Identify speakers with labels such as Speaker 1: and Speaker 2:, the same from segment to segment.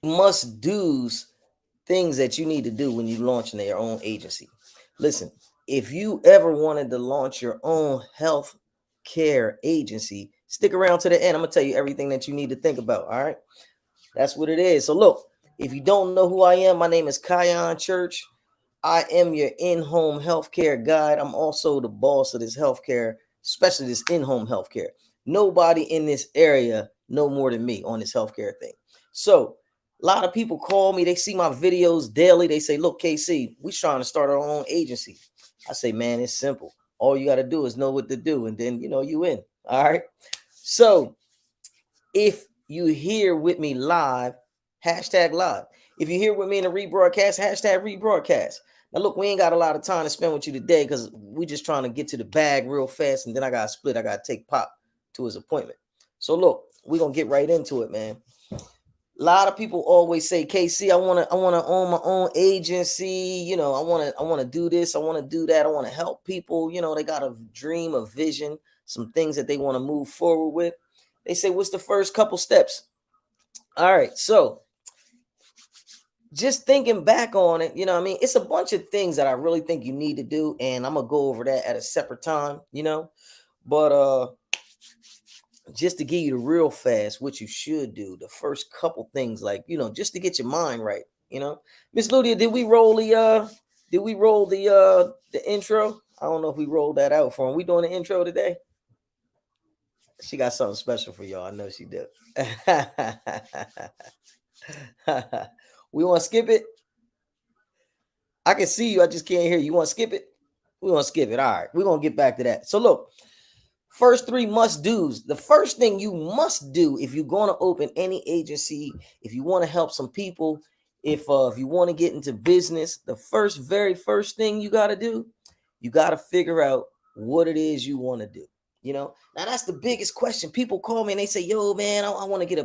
Speaker 1: must do's, things that you need to do when you launching your own agency. Listen, if you ever wanted to launch your own health care agency, stick around to the end. I'm gonna tell you everything that you need to think about. All right, that's what it is. So look, if you don't know who I am, my name is Kion Church. I am your in-home healthcare guide. I'm also the boss of this healthcare, especially this in-home healthcare. Nobody in this area know more than me on this healthcare thing. So a lot of people call me, they see my videos daily. They say, look, KC, we trying to start our own agency. I say, man, it's simple. All you got to do is know what to do, and then you in. All right. So if you here with me live, hashtag live. If you're here with me in a rebroadcast, hashtag rebroadcast. Now, look, we ain't got a lot of time to spend with you today because we just trying to get to the bag real fast, and then I got to split. I got to take Pop to his appointment. So, look, we're going to get right into it, man. A lot of people always say, KC, I want to own my own agency. I want to do this. I want to do that. I want to help people. They got a dream, a vision, some things that they want to move forward with. They say, what's the first couple steps? All right. So just thinking back on it, it's a bunch of things that I really think you need to do. And I'm going to go over that at a separate time, but, just to give you the real fast, what you should do, the first couple things, like, just to get your mind right, Miss Ludia, did we roll the intro? I don't know if we rolled that out for him. We doing the intro today? She got something special for y'all. I know she did. We want to skip it? I can see you. I just can't hear you. You want to skip it? We want to skip it. All right. We're going to get back to that. So look, first three must do's. The first thing you must do if you're going to open any agency, if you want to help some people, if you want to get into business, the very first thing you got to do, you got to figure out what it is you want to do. Now that's the biggest question. People call me and they say, yo, man, I want to get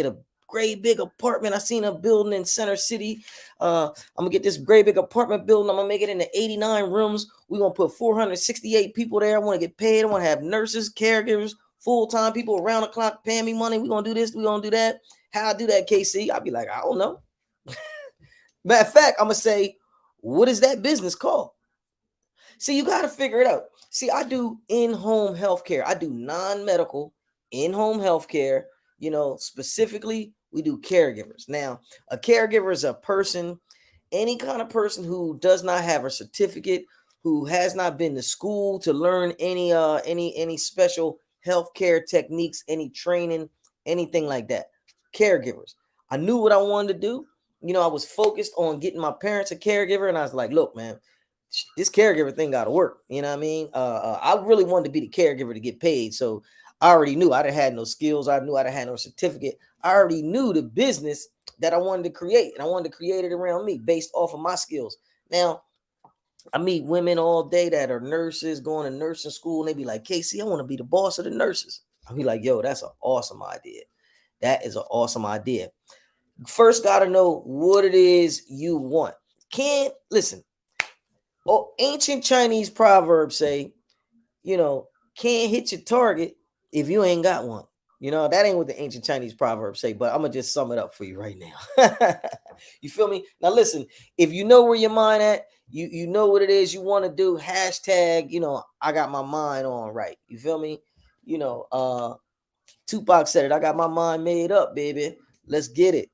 Speaker 1: a great big apartment. I seen a building in Center City. I'm gonna get this great big apartment building. I'm gonna make it into 89 rooms. We're gonna put 468 people there. I want to get paid. I want to have nurses, caregivers, full-time people around the clock paying me money. We're gonna do this, we're gonna do that. How I do that, KC? I'll be like, I don't know. Matter of fact, I'm gonna say, what is that business called? See, you got to figure it out. See, I do in-home healthcare. I do non-medical in-home healthcare. Specifically, we do caregivers. Now, a caregiver is a person, any kind of person who does not have a certificate, who has not been to school to learn any special healthcare techniques, any training, anything like that. Caregivers. I knew what I wanted to do. I was focused on getting my parents a caregiver, and I was like, look, man, this caregiver thing got to work. You know what I mean? I really wanted to be the caregiver to get paid. So I already knew I didn't had no skills. I knew I didn't had no certificate. I already knew the business that I wanted to create, and I wanted to create it around me based off of my skills. Now, I meet women all day that are nurses going to nursing school, and they be like, KC, I want to be the boss of the nurses. I'll be like, yo, that's an awesome idea. That is an awesome idea. First, got to know what it is you want. Can't listen. Oh, ancient Chinese proverbs say, can't hit your target if you ain't got one. That ain't what the ancient Chinese proverbs say, but I'm going to just sum it up for you right now. You feel me? Now, listen, if you know where your mind at, you know what it is you want to do, hashtag, I got my mind on right. You feel me? Tupac said it, I got my mind made up, baby. Let's get it.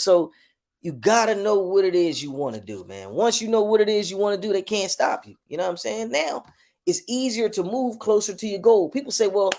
Speaker 1: So you got to know what it is you want to do, man. Once you know what it is you want to do, they can't stop you. You know what I'm saying? Now, it's easier to move closer to your goal. People say, well,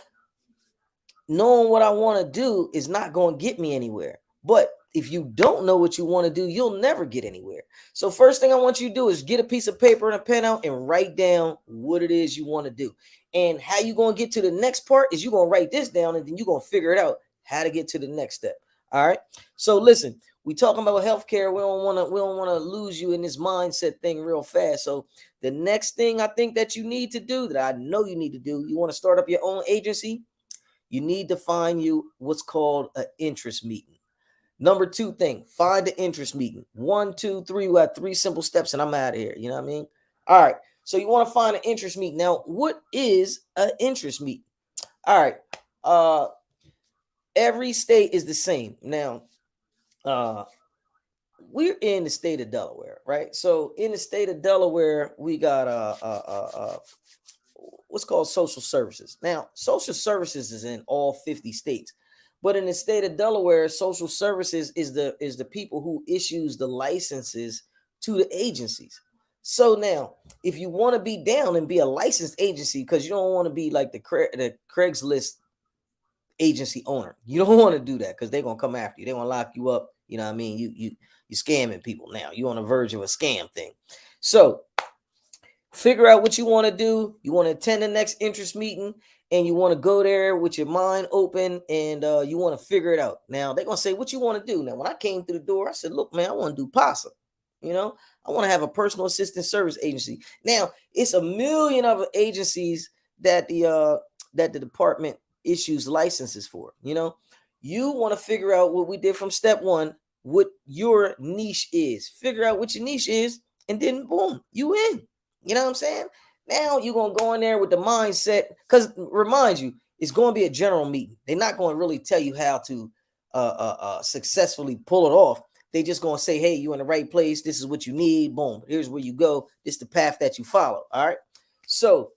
Speaker 1: knowing what I want to do is not going to get me anywhere. But if you don't know what you want to do, you'll never get anywhere. So first thing I want you to do is get a piece of paper and a pen out and write down what it is you want to do. And how you going to get to the next part is you're going to write this down, and then you're going to figure it out how to get to the next step. All right. So listen, we talking about healthcare. We don't want to lose you in this mindset thing real fast. So the next thing I think that you need to do, that I know you need to do, you want to start up your own agency, you need to find you what's called an interest meeting. Number two thing, find the interest meeting. 1, 2, 3. We got 3 simple steps, and I'm out of here. You know what I mean? All right. So you want to find an interest meeting. Now, what is an interest meeting? All right. Every state is the same. Now, we're in the state of Delaware, right? So in the state of Delaware, we got what's called social services. Now, social services is in all 50 states, but in the state of Delaware, social services is the people who issues the licenses to the agencies. So now, if you want to be down and be a licensed agency, because you don't want to be like the Craigslist agency owner, you don't want to do that because they're gonna come after you. They're gonna lock you up. You know what I mean? You scamming people now. You're on the verge of a scam thing. So figure out what you want to do. You want to attend the next interest meeting, and you want to go there with your mind open, and you want to figure it out. Now they're gonna say what you want to do. Now, when I came through the door, I said, "Look, man, I want to do PASA. You know, I want to have a personal assistant service agency." Now, it's a million other agencies that the department issues licenses for. You know, you want to figure out what we did from step one, what your niche is. Figure out what your niche is, and then boom, you in. You know what I'm saying? Now you're gonna go in there with the mindset, because remind you, it's going to be a general meeting. They're not going to really tell you how to successfully pull it off. They just gonna say, "Hey, you're in the right place. This is what you need. Boom. Here's where you go. This is the path that you follow." All right. So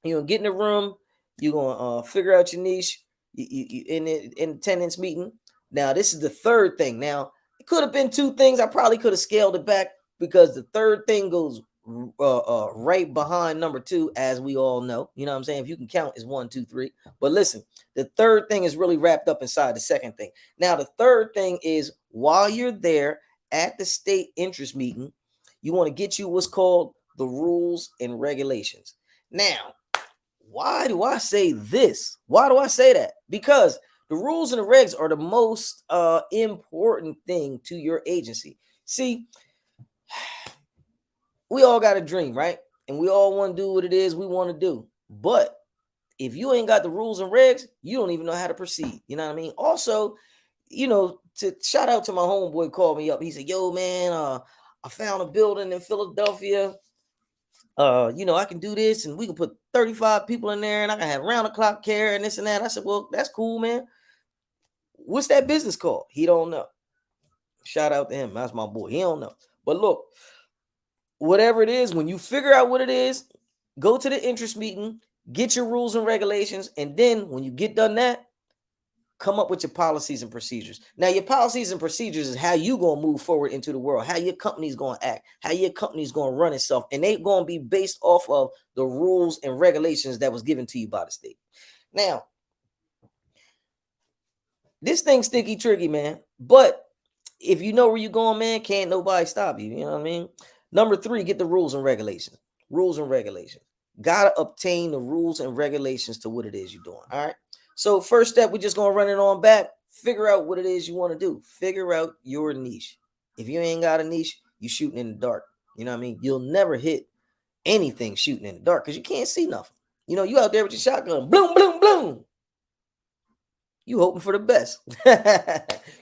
Speaker 1: you're gonna get in the room. You're gonna figure out your niche. You in attendance meeting. Now this is the third thing. Now it could have been two things. I probably could have scaled it back, because the third thing goes right behind number two, as we all know. You know what I'm saying? If you can count, is 1, 2, 3. But listen, the third thing is really wrapped up inside the second thing. Now, the third thing is, while you're there at the state interest meeting, you want to get you what's called the rules and regulations. Now, why do I say this? Why do I say that? Because the rules and the regs are the most important thing to your agency. See, we all got a dream, right? And we all want to do what it is we want to do. But if you ain't got the rules and regs, you don't even know how to proceed. You know what I mean? Also, to shout out to my homeboy, called me up. He said, "Yo, man, I found a building in Philadelphia. I can do this, and we can put 35 people in there, and I can have round the clock care and this and that." I said, "Well, that's cool, man. What's that business called?" He don't know. Shout out to him. That's my boy. He don't know. But look, whatever it is, when you figure out what it is, go to the interest meeting, get your rules and regulations, and then when you get done that, come up with your policies and procedures. Now, your policies and procedures is how you going to move forward into the world, how your company's going to act, how your company's going to run itself, and they going to be based off of the rules and regulations that was given to you by the state. Now, this thing's sticky, tricky, man, but if you know where you're going, man, can't nobody stop you. You know what I mean? Number 3, get the rules and regulations. Rules and regulations. Gotta obtain the rules and regulations to what it is you're doing. All right. So first step, we're just gonna run it on back. Figure out what it is you want to do. Figure out your niche. If you ain't got a niche, you shooting in the dark. You know what I mean? You'll never hit anything shooting in the dark because you can't see nothing. You out there with your shotgun, bloom, bloom, bloom. You hoping for the best.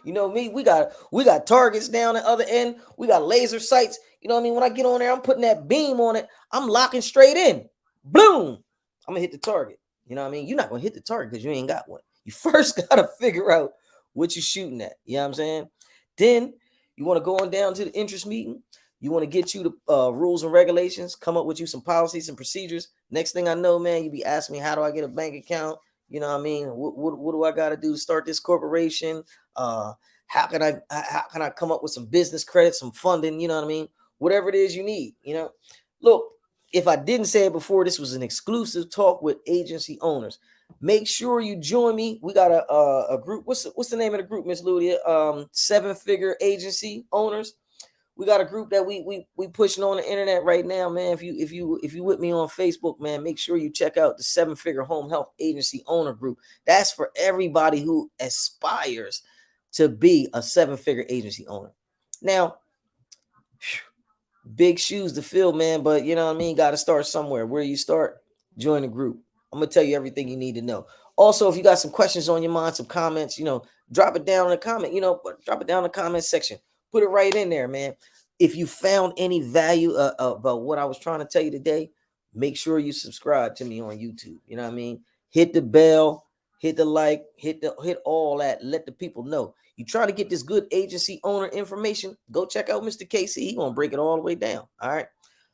Speaker 1: You know me, we got targets down the other end. We got laser sights. You know what I mean? When I get on there, I'm putting that beam on it. I'm locking straight in. Boom. I'm gonna hit the target. You know what I mean? You're not gonna hit the target because you ain't got one. You first gotta figure out what you're shooting at. You know what I'm saying? Then you want to go on down to the interest meeting. You want to get you the rules and regulations, come up with you some policies and procedures. Next thing I know, man, you be asking me, how do I get a bank account? You know what I mean? What do I got to do to start this corporation? How can I come up with some business credit, some funding? You know what I mean? Whatever it is you need. Look, if I didn't say it before, this was an exclusive talk with agency owners. Make sure you join me. We got a group. What's the name of the group, Miss Ludia? 7-figure agency owners. We got a group that we pushing on the internet right now, man. If you with me on Facebook, man, make sure you check out the 7-figure home health agency owner group. That's for everybody who aspires to be a 7-figure agency owner. Now, big shoes to fill, man, but you know what I mean? Got to start somewhere. Where you start? Join the group. I'm gonna tell you everything you need to know. Also, if you got some questions on your mind, some comments, drop it down in the comment. Drop it down in the comment section. Put it right in there, man. If you found any value about what I was trying to tell you today, make sure you subscribe to me on YouTube. You know what I mean? Hit the bell, hit the like, hit all that. Let the people know. You trying to get this good agency owner information, go check out Mr. KC. He gonna break it all the way down. All right.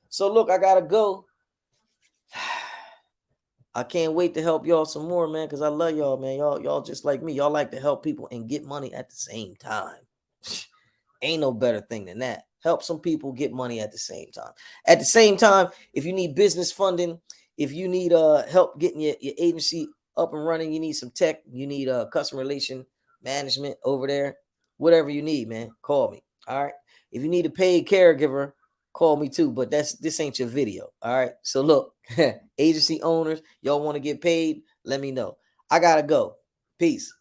Speaker 1: So look, I gotta go. I can't wait to help y'all some more, man, because I love y'all, man. Y'all just like me. Y'all like to help people and get money at the same time. Ain't no better thing than that. Help some people get money at the same time. At the same time, if you need business funding, if you need help getting your agency up and running, you need some tech, you need customer relation management over there, whatever you need, man, call me. All right. If you need a paid caregiver, call me too, but this ain't your video. All right. So look, agency owners, y'all want to get paid, let me know. I gotta go. Peace.